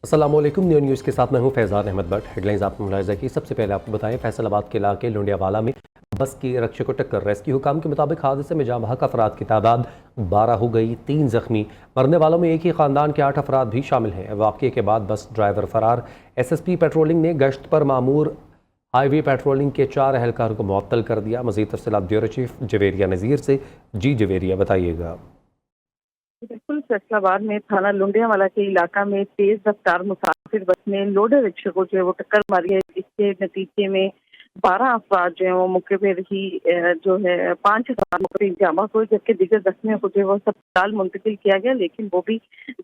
अस्सलाम वालेकुम। New news के साथ मैं हूं फैज़ान अहमद भट्ट। हेडलाइंस आपने मुलाहिज़ा की। सबसे पहले आपको बताएं, फैसलाबाद के इलाके लुंडियावाला में बस की रक्षक को टक्कर। रेस्क्यू हुकाम के मुताबिक हादसे में जाँ बहक अफराद की तादाद 12 हो गई, 3 जख्मी। मरने वालों में एक ही ख़ानदान के 8 अफराद भी शामिल हैं। वाक़े के बाद बस ड्राइवर फरार। SSP पेट्रोलिंग ने गश्त पर मामूर हाईवे पेट्रोलिंग के 4 एहलकारों को मुअत्तल कर दिया। मज़ीद तफ़सीलात ब्यूरो चीफ जवेरिया नज़ीर से। जी जवेरिया, बताइएगा। बिल्कुल, फैसलाबाद में थाना लुंडियावाला के इलाका में तेज रफ्तार मुसाफिर बस में लोडर रिक्शा को जो है वो टक्कर मारी है, जिसके नतीजे में 12 अफराद जो है वो मौके पर ही जो है 5 अफराद मौके पर जामा हुए, जबकि दीगर जख्मियों को जो है वो अस्पताल मुंतकिल किया गया, लेकिन वो भी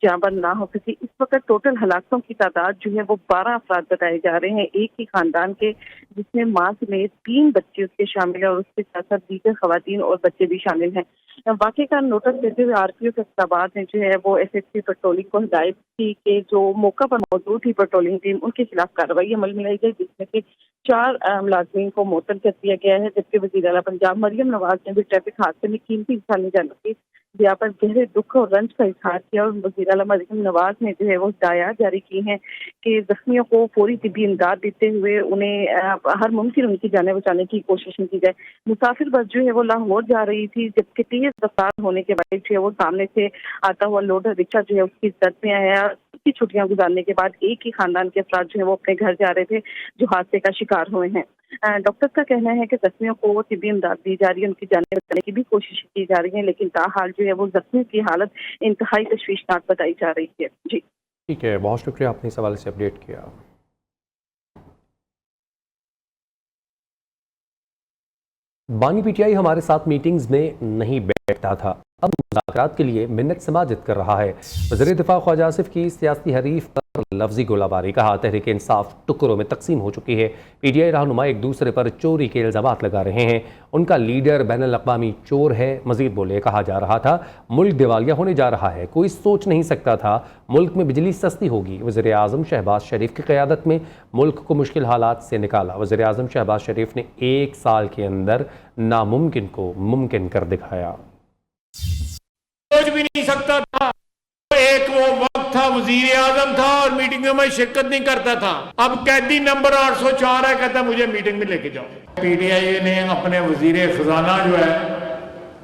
जाँबर ना हो सकी। इस वक्त टोटल हलाकतों की तादाद जो है वो 12 अफराद बताए जा रहे हैं, एक ही खानदान के, जिसमें माँ समेत 3 बच्चे उसके शामिल है और उसके साथ साथ दीगर खवातीन और बच्चे भी शामिल हैं। वाकई का नोटिस देते हुए RPO फैसलाबाद ने जो है वो SSP पेट्रोलिंग को हिदायत की कि जो मौका पर मौजूद थी पेट्रोलिंग टीम, उनके खिलाफ कार्रवाई अमल में लाई गई, जिसमें से 4 मुलाजमीन को मुअत्तल कर दिया गया है। जबकि वज़ीर आला पंजाब मरियम नवाज ने भी ट्रैफिक हादसे में कीमती इंसानी जानों की यहाँ पर गहरे दुख और रंज का इजहार किया और वज़ीर आला मरियम नवाज ने जो है वो हिदायत जारी की हैं कि जख्मियों को फौरी तिब्बी इमदाद देते हुए उन्हें हर मुमकिन उनकी जानें बचाने की कोशिश की जाए। मुसाफिर बस जो है वो लाहौर जा रही थी, जबकि तेज रफ्तार होने के बाद जो है वो सामने से आता हुआ लोडर रिक्शा जो है उसकी जद में आया। की छुट्टियां गुजारने के बाद एक ही खानदान के अफराद जो है वो अपने घर जा रहे थे, जो हादसे का शिकार हुए हैं। डॉक्टर का कहना है कि जख्मियों को तिब्बी इमदाद दी जा रही है, उनकी जानें बचाने की भी कोशिश की जा रही है, लेकिन ताहाल जो है वो जख्मियों की हालत इंतहाई तशवीशनाक बताई जा रही है। जी ठीक है, बहुत शुक्रिया, आपने इस हवाले से अपडेट किया। बानी PTI हमारे साथ मीटिंग्स में नहीं बैठता था, अब मुज़ाकरात के लिए मिन्नत समाजित कर रहा है। वज़ीर दिफा ख्वाजा आसिफ की सियासी हरीफ पर लफ्जी गोलाबारी। कहा, तहरीक इंसाफ टुकड़ों में तकसीम हो चुकी है। PTI रहनुमा एक दूसरे पर चोरी के इल्ज़ामात लगा रहे हैं। उनका लीडर बैनुल अक़वामी चोर है। मजीद बोले, कहा जा रहा था मुल्क दिवालिया होने जा रहा है, कोई सोच नहीं सकता था मुल्क में बिजली सस्ती होगी। वज़ीर आज़म शहबाज शरीफ की क़यादत में मुल्क को मुश्किल हालात से निकाला। वज़ीर आज़म शहबाज शरीफ ने 1 साल के अंदर नामुमकिन को मुमकिन कर दिखाया। सोच भी नहीं सकता था। एक वो वक्त था, वजीर आजम था और मीटिंगों में शिरकत नहीं करता था। अब कैदी नंबर 804 है, कहता मुझे मीटिंग में लेके जाओ। PTI ने अपने वजीर खजाना जो है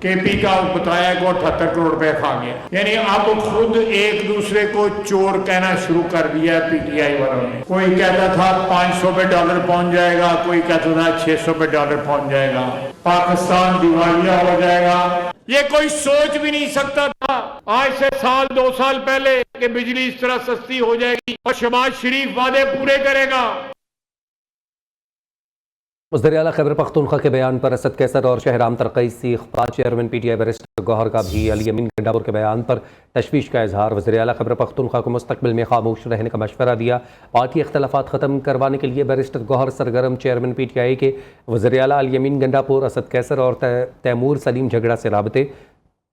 KP का बताया कि 78 करोड़ रुपए खा गया। यानी अब खुद एक दूसरे को चोर कहना शुरू कर दिया है PTI वालों ने। कोई कहता था 500 पे डॉलर पहुंच जाएगा, कोई कहता था 600 पे डॉलर पहुंच जाएगा, पाकिस्तान दिवालिया हो जाएगा। ये कोई सोच भी नहीं सकता था आज से 1-2 साल पहले कि बिजली इस तरह सस्ती हो जाएगी और शहबाज शरीफ वादे पूरे करेगा। वज़ीर आला खैबर पख्तूनख्वा के बयान पर असद कैसर और शहराम तरक़ई सीख चेयरमैन PTI बैरिस्टर गौहर का भी अली अमीन गंडापुर के बयान पर तशवीश का इजहार। वज़ीर आला खैबर पख्तूनख्वा को मुस्तक़बिल में खामोश रहने का मशवरा दिया। पार्टी इख्तलाफात ख़त्म करवाने के लिए बैरिस्टर गौहर सरगर्म। चेयरमैन PTI के वज़ीर आला अली अमीन गंडापुर, असद कैसर और तैमूर सलीम झगड़ा से राबते।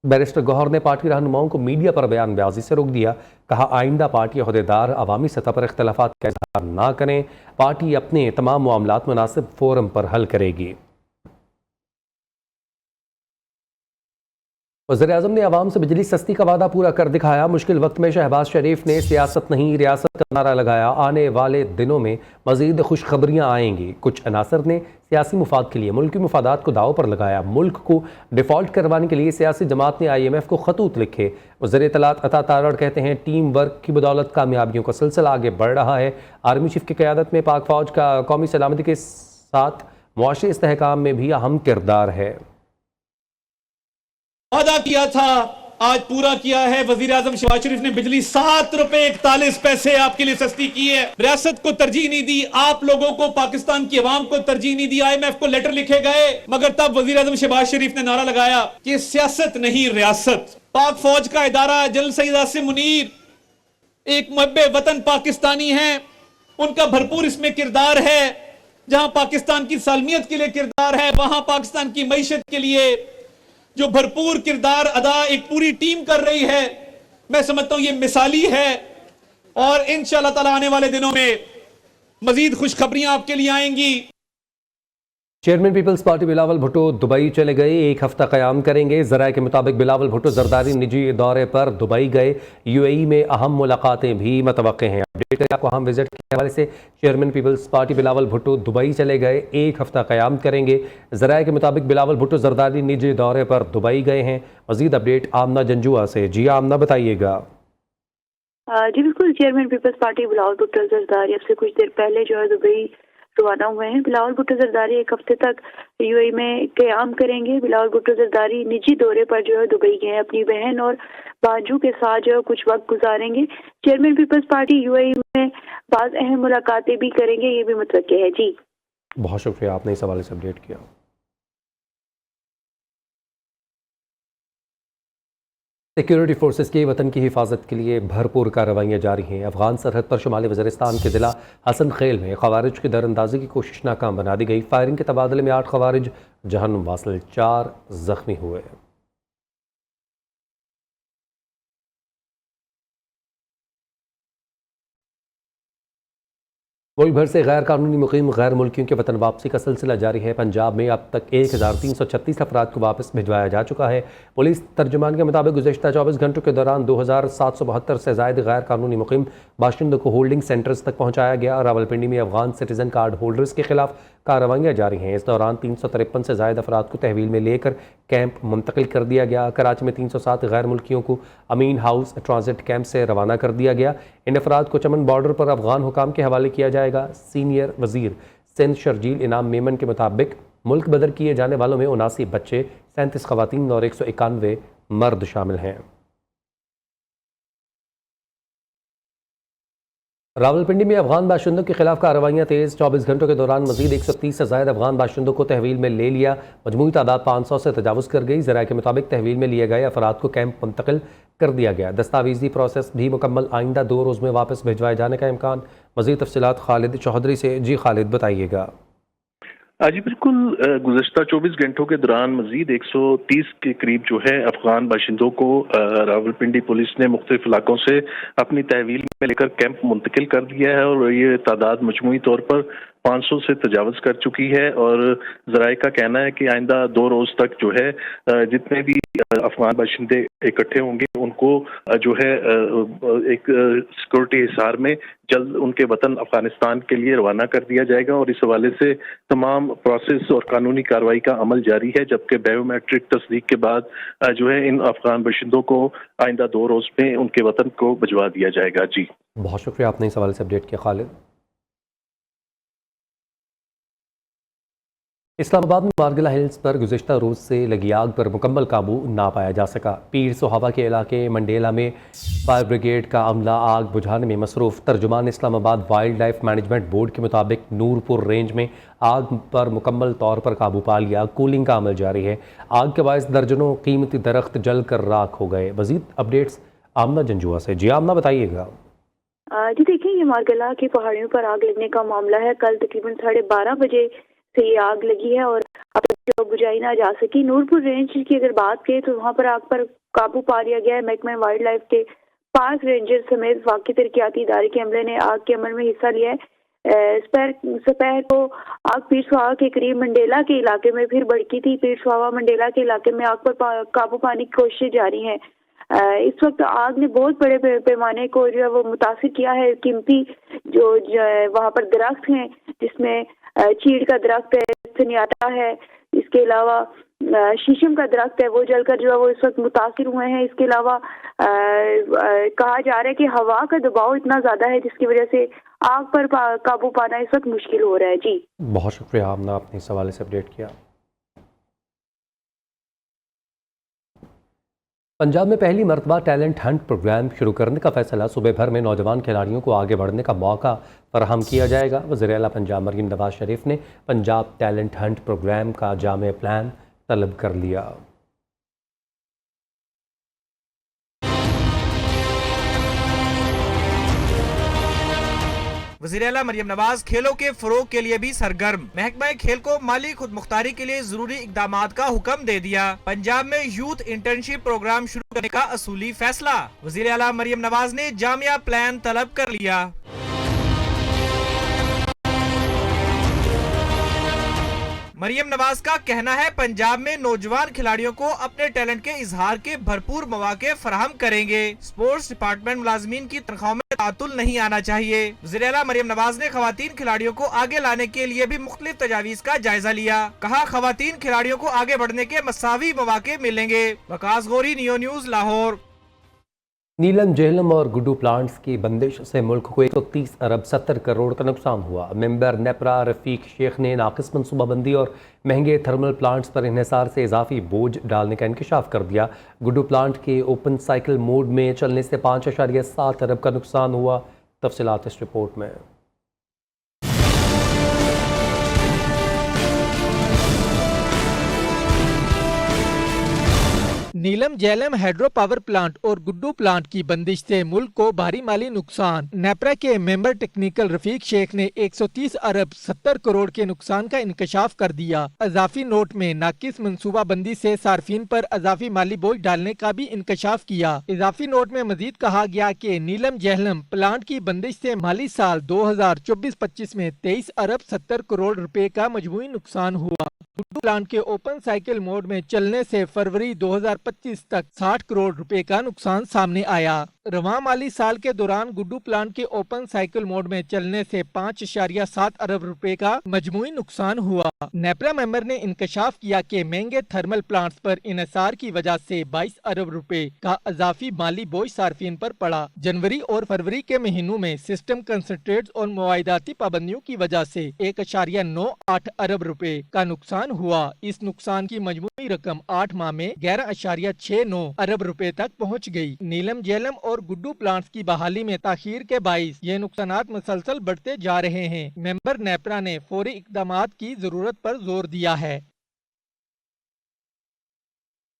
बैरिस्टर गौहर ने पार्टी रहनुमाओं को मीडिया पर बयानबाजी से रोक दिया। कहा, आइंदा पार्टी अहदेदार अवामी सतह पर इख्तलाफात का इजहार ना करें, पार्टी अपने तमाम मामलात मुनासिब फोरम पर हल करेगी। वज़ीर आज़म ने अवाम से बिजली सस्ती का वादा पूरा कर दिखाया। मुश्किल वक्त में शहबाज शरीफ ने सियासत नहीं रियासत का नारा लगाया। आने वाले दिनों में मज़ीद खुशखबरियाँ आएंगी। कुछ अनासर ने सियासी मुफाद के लिए मुल्की मुफादात को दाव पर लगाया। मुल्क को डिफ़ॉल्ट करवाने के लिए सियासी जमात ने IMF को खतूत लिखे। वज़ीर इत्तलात अता तारड़ कहते हैं, टीम वर्क की बदौलत कामयाबियों का सिलसिला आगे बढ़ रहा है। आर्मी चीफ की क़यादत में पाक फ़ौज का कौमी सलामती के साथ मुआशी इस्तेहकाम में भी अहम किरदार है। वादा किया था, आज पूरा किया है। वजीर आजम शहबाज शरीफ ने बिजली 7 रुपए 41 पैसे आपके लिए सस्ती की है। रियासत को तरजीह नहीं दी, आप लोगों को, पाकिस्तान की आवाम को तरजीह नहीं दी। IMF को लेटर लिखे गए, मगर तब वजीर आजम शहबाज शरीफ ने नारा लगाया कि सियासत नहीं रियासत। पाक फौज का इदारा जनरल सईद आसिम मुनीर एक मुहब्बे वतन पाकिस्तानी हैं, उनका भरपूर इसमें किरदार है। जहां पाकिस्तान की सालमियत के लिए किरदार है, वहां पाकिस्तान की मईशत के लिए जो भरपूर किरदार अदा एक पूरी टीम कर रही है। मैं समझता हूं ये मिसाली है और इंशाअल्लाह ताला आने वाले दिनों में मजीद खुशखबरियां आपके लिए आएंगी। चेयरमैन पीपल्स पार्टी बिलावल भुट्टो दुबई चले गए, 1 हफ्ता क़याम करेंगे। ज़राए के मुताबिक बिलावल भुट्टो जरदारी निजी दौरे पर दुबई गए। UAE में अहम मुलाकातें भी मतवक्के हैं। अपडेट करें आपको अहम विजिट के हवाले से। चेयरमैन पीपल्स पार्टी बिलावल भुट्टो दुबई चले गए, 1 हफ्ता क़याम करेंगे। ज़राए के मुताबिक बिलावल भुट्टो जरदारी निजी दौरे पर दुबई गए हैं। मजीद अपडेट आमना जंजुआ से। जी आमना, बताइएगा। जी बिल्कुल, चेयरमैन पीपल्स पार्टी बिलावल भुट्टो जरदारी अब से कुछ देर पहले जो है दुबई रवाना हुए हैं। बिलावल भुट्टो जरदारी 1 हफ्ते तक यूएई में क़याम करेंगे। बिलावल भुट्टो जरदारी निजी दौरे पर जो है दुबई गए हैं, अपनी बहन और बाजू के साथ जो है कुछ वक्त गुजारेंगे। चेयरमैन पीपल्स पार्टी यूएई में बाज़ अहम मुलाकातें भी करेंगे, ये भी मुतवक्किल है। जी बहुत शुक्रिया, आपने इस हवाले से अपडेट किया। सिक्योरिटी फोर्सेस की वतन की हिफाजत के लिए भरपूर कार्रवाइयाँ जारी हैं। अफगान सरहद पर शुमाली वज़ीरिस्तान के ज़िला हसन खेल में ख़वारिज की दरअंदाजी की कोशिश नाकाम बना दी गई। फायरिंग के तबादले में 8 ख़वारिज जहन्नुम वासिल, 4 ज़ख्मी हुए। मुल्क भर से गैर कानूनी मुकीम गैर मुल्कियों के वतन वापसी का सिलसिला जारी है। पंजाब में अब तक 1336 अफराद को वापस भिजवाया जा चुका है। पुलिस तर्जुमान के मुताबिक गुज़श्ता 24 घंटों के दौरान 2772 से ज़ायद गैर कानूनी मुकीम बाशिंदों को होल्डिंग सेंटर्स तक पहुँचाया गया। रावलपिंडी में अफगान सिटीज़न कार्ड होल्डर्स के खिलाफ कार्रवाइयाँ जारी हैं। इस दौरान 353 से ज़ायद अफराद को तहवील में लेकर कैंप मुंतकिल कर दिया गया। कराची में 307 गैर मुल्कियों को अमीन हाउस ट्रांजिट कैंप से रवाना कर दिया गया। इन अफराद को चमन बॉर्डर पर अफगान हुकाम के हवाले किया जाएगा। सीनियर वजीर सिंध शर्जील इनाम मेमन के मुताबिक मुल्क बदर किए जाने वालों में 79 बच्चे, 37 खवातीन और 191 मर्द शामिल हैं। रावलपिंडी में अफगान बाशिंदों के खिलाफ कार्रवाइयाँ तेज़। 24 घंटों के दौरान मजीद 130 से ज़ायद अफगान बाशिंदों को तहवील में ले लिया। मजमूई तादाद 500 से तजावुज़ कर गई। ज़राए के मुताबिक तहवील में लिए गए अफराद को कैंप मुंतकिल कर दिया गया। दस्तावेजी प्रोसेस भी मुकम्मल। आइंदा 2 रोज़ में वापस भिजवाए जाने का इम्कान। मज़ीद तफसीलात खालिद चौधरी से। जी खालिद, बताइएगा। जी बिल्कुल, गुज़श्ता 24 घंटों के दौरान मजीद 130 के करीब जो है अफगान बाशिंदों को रावलपिंडी पुलिस ने मुख्तलिफ इलाकों से अपनी तहवील में लेकर कैंप मुंतकिल कर दिया है और ये तादाद मजमूई तौर पर 500 से तजावज़ कर चुकी है। और ज़राए का कहना है कि आइंदा 2 रोज़ तक जो है जितने भी अफगान बाशिंदे इकट्ठे होंगे उनको जो है एक सिक्योरिटी हिसार में जल्द उनके वतन अफगानिस्तान के लिए रवाना कर दिया जाएगा। और इस हवाले से तमाम प्रोसेस और कानूनी कार्रवाई का अमल जारी है, जबकि बायोमेट्रिक तस्दीक के बाद जो है इन अफगान बाशिंदों को आइंदा 2 रोज़ में उनके वतन को भिजवा दिया जाएगा। जी बहुत शुक्रिया, आपने इस हवाले से अपडेट किया खालिद। इस्लामाबाद में मारगिला हिल्स पर गुज़श्ता रोज़ से लगी आग पर मुकम्मल काबू ना पाया जा सका। पीर सोहावा के इलाके मंडेला में फायर ब्रिगेड का अमला आग बुझाने में मसरूफ़। तर्जुमान Islamabad wild life management board के मुताबिक नूरपुर रेंज में आग पर मुकम्मल तौर पर काबू पा लिया। कूलिंग का अमल जारी है। आग के बायस दर्जनों कीमती दरख्त जल कर राख हो गए। मज़ीद अपडेट्स आमना जंजुआ से। जी आमना, बताइएगा। जी देखिए, ये मारगिला की पहाड़ियों पर आग लगने का मामला है। कल तकरीबन 12:30 बजे से ये आग लगी है और अब जो बुझाई ना जा सकी। नूरपुर रेंज की अगर बात करें तो वहाँ पर आग पर काबू पा लिया गया है। महकमा वाइल्ड लाइफ के पार्क रेंजर समेत वाक़ई तरक्याती इदारे के अमले ने आग के अमल में हिस्सा लिया है। दोपहर को आग पीर सुहावा के करीब मंडेला के इलाके में फिर भड़की थी। पीर सुहावा मंडेला के इलाके में आग पर काबू पाने की कोशिशें जारी हैं। इस वक्त आग ने बहुत बड़े पैमाने को जो है वो मुतासिर किया है। कीमती जो वहाँ पर दरख्त हैं, जिसमें चीड़ का दरख्त है, सनियाटा है, इसके अलावा शीशम का दरख्त है, वो जलकर जो है वो इस वक्त मुतासिर हुए हैं। इसके अलावा कहा जा रहा है कि हवा का दबाव इतना ज़्यादा है जिसकी वजह से आग पर काबू पाना इस वक्त मुश्किल हो रहा है। जी बहुत शुक्रिया, आपने अपने इस हवाले से अपडेट किया। पंजाब में पहली मरतबा टैलेंट हंट प्रोग्राम शुरू करने का फैसला। सूबे भर में नौजवान खिलाड़ियों को आगे बढ़ने का मौका फराहम किया जाएगा। वज़ीर आला पंजाब मरीम नवाज शरीफ ने पंजाब टैलेंट हंट प्रोग्राम का जामे प्लान तलब कर लिया। वज़ीर आला मरियम नवाज खेलों के फरोग के लिए भी सरगर्म। महकमा खेल को माली खुद मुख्तारी के लिए जरूरी इकदामात का हुक्म दे दिया। पंजाब में यूथ इंटर्नशिप प्रोग्राम शुरू करने का असूली फैसला। वज़ीर आला मरियम नवाज ने जामिया प्लान तलब कर लिया। मरियम नवाज का कहना है पंजाब में नौजवान खिलाड़ियों को अपने टैलेंट के इजहार के भरपूर मौके फराहम करेंगे। स्पोर्ट्स डिपार्टमेंट मुलाजमीन की तनख्वाहों में तातुल नहीं आना चाहिए। वज़ीर-ए-आला मरियम नवाज ने खवातीन खिलाड़ियों को आगे लाने के लिए भी मुख्तलिफ तजावीज़ का जायजा लिया। कहा खवातीन खिलाड़ियों को आगे बढ़ने के मसावी मौके मिलेंगे। Waqas Ghauri, Neo News, Lahore. नीलम जेहलम और गुड्डू प्लांट्स की बंदिश से मुल्क को 130 अरब 70 करोड़ का नुकसान हुआ। मेंबर नेपरा रफीक शेख ने नाकिस मनसूबाबंदी और महंगे थर्मल प्लांट्स पर इन्हिसार से इजाफी बोझ डालने का इंकशाफ कर दिया। गुड्डू प्लांट के ओपन साइकिल मोड में चलने से 5.7 अरब का नुकसान हुआ। तफसीलात इस रिपोर्ट में। नीलम जेहलम हाइड्रो पावर प्लांट और गुड्डू प्लांट की बंदिश से मुल्क को भारी माली नुकसान। नेपरा के मेंबर टेक्निकल रफीक शेख ने 130 अरब 70 करोड़ के नुकसान का इंकशाफ कर दिया। अजाफी नोट में नाकिस मनसूबाबंदी से सार्फिन पर अजाफी माली बोझ डालने का भी इंकशाफ किया। इजाफी नोट में मजीद कहा गया कि नीलम जेहलम प्लांट की बंदिश से माली साल 2024-25 में 23 अरब 70 करोड़ रुपए का मजमूई नुकसान हुआ। गुड्डू प्लांट के ओपन साइकिल मोड में चलने से फरवरी 2025 तक 60 करोड़ रुपए का नुकसान सामने आया। रवां माली साल के दौरान गुड्डू प्लांट के ओपन साइकिल मोड में चलने से 5.7 अरब रुपए का मजमूई नुकसान हुआ। नेपरा मेंबर ने इंकशाफ किया कि महंगे थर्मल प्लांट्स पर इन्हिसार की वजह से 22 अरब रुपए का अजाफी माली बोझ सार्फिन पर पड़ा। जनवरी और फरवरी के महीनों में सिस्टम कंसंट्रेट्स और मुआयदाती पाबंदियों की वजह से 1.98 अरब रुपए का नुकसान हुआ। इस नुकसान की मजमूई रकम 8 माह में 11.69 अरब रुपए तक पहुँच गयी। नीलम जेहलम और गुड्डू प्लांट्स की बहाली में ताखीर के बाइस ये नुकसानात मुसलसल बढ़ते जा रहे हैं। मेंबर नेपरा ने फौरी इक़दामात की जरूरत पर जोर दिया है।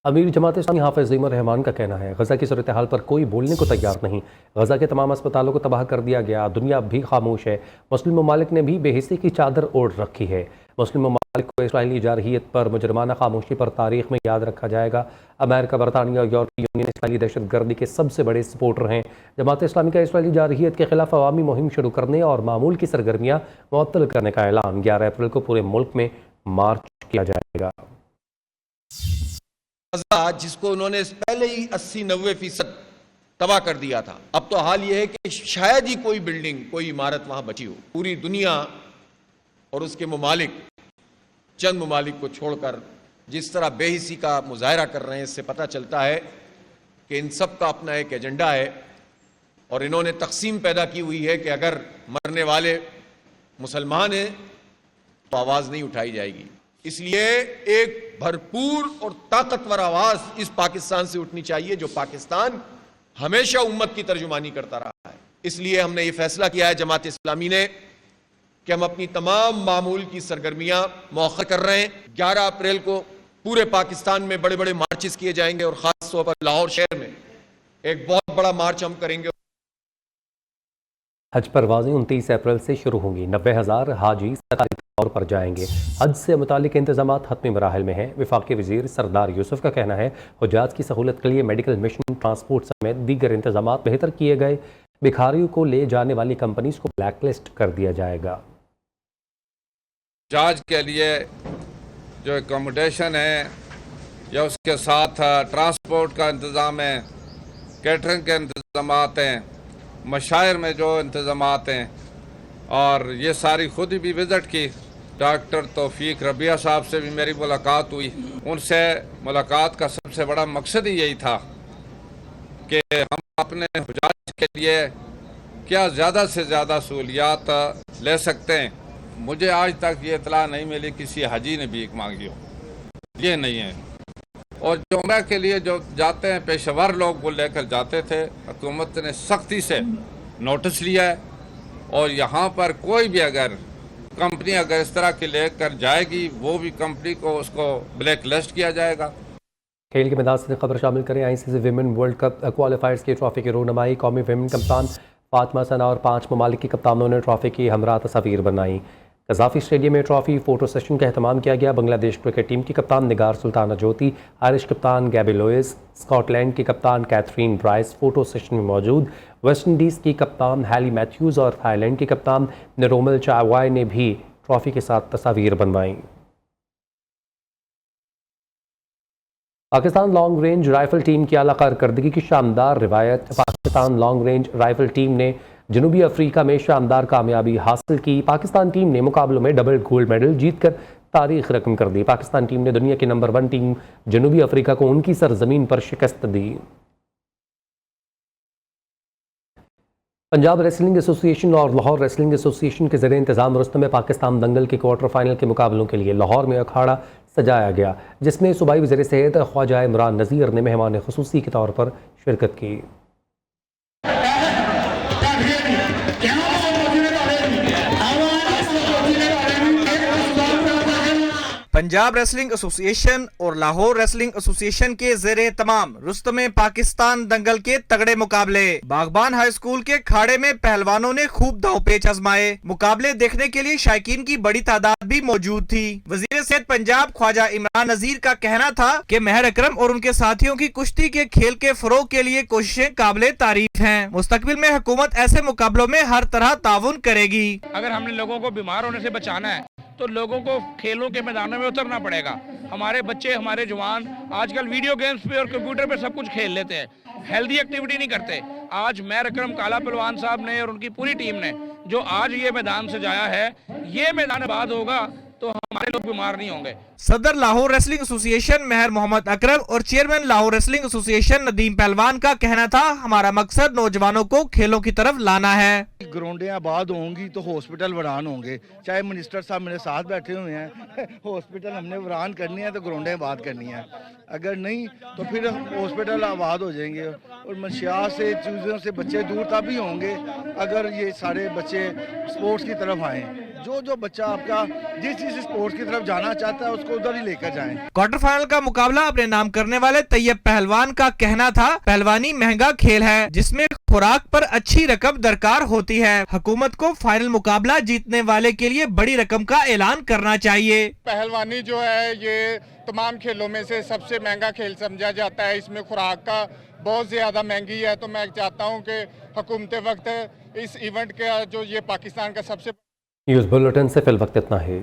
अमीर जमात इस्लामी हाफिज़ ज़ीमर रहमान का कहना है गज़ा की सूरत हाल पर कोई बोलने को तैयार नहीं। गज़ा के तमाम अस्पतालों को तबाह कर दिया गया, दुनिया भी खामोश है। मुस्लिम ममालिक ने भी बेहिसी की चादर ओढ़ रखी है। मुस्लिम ममालिक को इसराइली जारहियत पर मुजरमाना खामोशी पर तारीख में याद रखा जाएगा। अमेरिका, बरतानिया और यूरोपीय यूनियन इसराइली दहशत गर्दी के सबसे बड़े सपोर्टर हैं। जमात इस्लामी का इसराइली जारहियत के खिलाफ अवामी मुहिम शुरू करने और मामूल की सरगर्मियाँ मुअत्तल करने का ऐलान 11 अप्रैल को पूरे मुल्क में मार्च किया जाएगा। जिसको उन्होंने पहले ही 80-90% तबाह कर दिया था, अब तो हाल ये है कि शायद ही कोई बिल्डिंग, कोई इमारत वहां बची हो। पूरी दुनिया और उसके ममालिक, चंद ममालिक को छोड़कर जिस तरह बेहिसी का मुजाहरा कर रहे हैं, इससे पता चलता है कि इन सब का अपना एक एजेंडा है और इन्होंने तकसीम पैदा की हुई है कि अगर मरने वाले मुसलमान हैं तो आवाज़ नहीं उठाई जाएगी। इसलिए एक भरपूर और ताकतवर आवाज़ इस पाकिस्तान से उठनी चाहिए जो पाकिस्तान हमेशा उम्मत की तर्जुमानी करता रहा है। इसलिए हमने ये फैसला किया है जमात इस्लामी ने कि हम अपनी तमाम मामूल की सरगर्मियां मौखर कर रहे हैं। 11 अप्रैल को पूरे पाकिस्तान में बड़े बड़े मार्चेस किए जाएंगे और ख़ास तौर पर लाहौर शहर में एक बहुत बड़ा मार्च हम करेंगे। हज परवाज़ें 29 अप्रैल से शुरू होंगी। 90,000 हाजी सरकारी तौर पर जाएंगे। हज से मुतालिक इंतजामात हतमी मराहिल में हैं। वफाकी वज़ीर सरदार यूसुफ का कहना है हुज्जाज की सहूलत के लिए मेडिकल मिशन, ट्रांसपोर्ट समेत दीगर इंतजामात बेहतर किए गए। भिखारियों को ले जाने वाली कंपनीज को ब्लैकलिस्ट कर दिया जाएगा। हुज्जाज के लिए जो एकोमोडेशन है या उसके साथ ट्रांसपोर्ट का इंतज़ाम है, कैटरिंग के इंतज़ामात हैं, मशायर में जो इंतज़ामात हैं, और ये सारी खुद ही भी विज़िट की। डॉक्टर तौफीक रबिया साहब से भी मेरी मुलाकात हुई। उनसे मुलाकात का सबसे बड़ा मकसद ही यही था कि हम अपने हुज्जाज के लिए क्या ज़्यादा से ज़्यादा सहूलियात ले सकते हैं। मुझे आज तक ये इतला नहीं मिली किसी हाजी ने भीख मांगी हो, ये नहीं है। और जो उम्रा के लिए जो जाते हैं पेशेवर लोग वो लेकर जाते थे, हुकूमत ने सख्ती से नोटिस लिया है और यहाँ पर कोई भी अगर कंपनी अगर इस तरह की लेकर जाएगी वो भी कंपनी को उसको ब्लैक लिस्ट किया जाएगा। खेल के मैदान से खबर शामिल करें। आईसीसी विमेन वर्ल्ड कप क्वालिफायर्स की ट्रॉफी की रोनमाई कौमी विमेन कप्तान फातिमा सना और 5 ममालिक के कप्तानों ने ट्रॉफी की हमरा तस्वीर बनाई। कज़ाफी स्टेडियम में ट्रॉफी फोटो सेशन का एहतमाम किया गया। बांग्लादेश क्रिकेट टीम की कप्तान निगार सुल्ताना ज्योति, आयरिश कप्तान गैबी लोइस, स्कॉटलैंड की कप्तान कैथरीन ब्राइस फोटो सेशन में मौजूद। वेस्ट इंडीज़ की कप्तान हैली मैथ्यूज़ और थाईलैंड की कप्तान निरोमल चावाई ने भी ट्रॉफी के साथ तस्वीर बनवाई। Pakistan long range rifle team की आला कारकर्दगी की शानदार रिवायत। Pakistan long range rifle team ने जनूबी अफ्रीका में शानदार कामयाबी हासिल की। पाकिस्तान टीम ने मुकाबलों में डबल गोल्ड मेडल जीतकर तारीख रकम कर दी। पाकिस्तान टीम ने दुनिया की नंबर 1 टीम जनूबी अफ्रीका को उनकी सरजमीन पर शिकस्त दी। पंजाब रेसलिंग एसोसिएशन और लाहौर रेसलिंग एसोसिएशन के ज़रिए इंतज़ाम रुस्तम में पाकिस्तान दंगल के क्वार्टर फाइनल के मुकाबलों के लिए लाहौर में अखाड़ा सजाया गया, जिसमें सूबाई वज़ीर सेहत ख्वाजा इमरान नज़ीर ने मेहमान खुसूसी के तौर पर शिरकत की। पंजाब रेसलिंग एसोसिएशन और लाहौर रेसलिंग एसोसिएशन के ज़ेरे तमाम रुस्तम में पाकिस्तान दंगल के तगड़े मुकाबले। बागबान हाई स्कूल के खाड़े में पहलवानों ने खूब दांवपेच आजमाए। मुकाबले देखने के लिए शायकीन की बड़ी तादाद भी मौजूद थी। वजीर सेहत पंजाब ख्वाजा इमरान नज़ीर का कहना था कि मेहर अकरम और उनके साथियों की कुश्ती के खेल के फरोग के लिए कोशिशें काबिले तारीफ हैं। मुस्तकबिल में हुकूमत ऐसे मुकाबलों में हर तरह ताउन करेगी। अगर हमने लोगों को बीमार होने से बचाना है तो लोगों को खेलों के मैदानों में उतरना पड़ेगा। हमारे बच्चे, हमारे जवान आजकल वीडियो गेम्स पे और कंप्यूटर पे सब कुछ खेल लेते हैं, हेल्दी एक्टिविटी नहीं करते। आज मेहर अकरम काला पहलवान साहब ने और उनकी पूरी टीम ने जो आज ये मैदान सजाया है, ये मैदान आबाद होगा तो हमारे लोग बीमार नहीं होंगे। सदर लाहौर रेसलिंग एसोसिएशन मेहर मोहम्मद अकरम और chairman Lahore wrestling association Nadeem पहलवान का कहना था, हमारा मकसद नौजवानों को खेलों की तरफ लाना है। ग्राउंडें आबाद होंगी तो हॉस्पिटल वरान होंगे। चाहे मिनिस्टर साहब मेरे साथ बैठे हुए हैं, हॉस्पिटल हमने वरान करनी है तो ग्राउंडें आबाद करनी है, अगर नहीं तो फिर हॉस्पिटल आबाद हो जाएंगे। और मंशियात से चीज़ों से बच्चे दूर तभी होंगे अगर ये सारे बच्चे स्पोर्ट्स की तरफ आएँ। जो बच्चा आपका जिस चीज स्पोर्ट्स की तरफ जाना चाहता है उसको उधर ही लेकर जाएं। क्वार्टर फाइनल का मुकाबला अपने नाम करने वाले तैयब पहलवान का कहना था, पहलवानी महंगा खेल है जिसमें खुराक पर अच्छी रकम दरकार होती है। हुकूमत को फाइनल मुकाबला जीतने वाले के लिए बड़ी रकम का ऐलान करना चाहिए। पहलवानी जो है ये तमाम खेलों में से सबसे महंगा खेल समझा जाता है। इसमें खुराक का बहुत ज्यादा महंगी है, तो मैं चाहता हूँ कि हुकूमत वक्त इस इवेंट का जो ये पाकिस्तान का सबसे न्यूज़ बुलेटिन से फिल वक्त इतना है।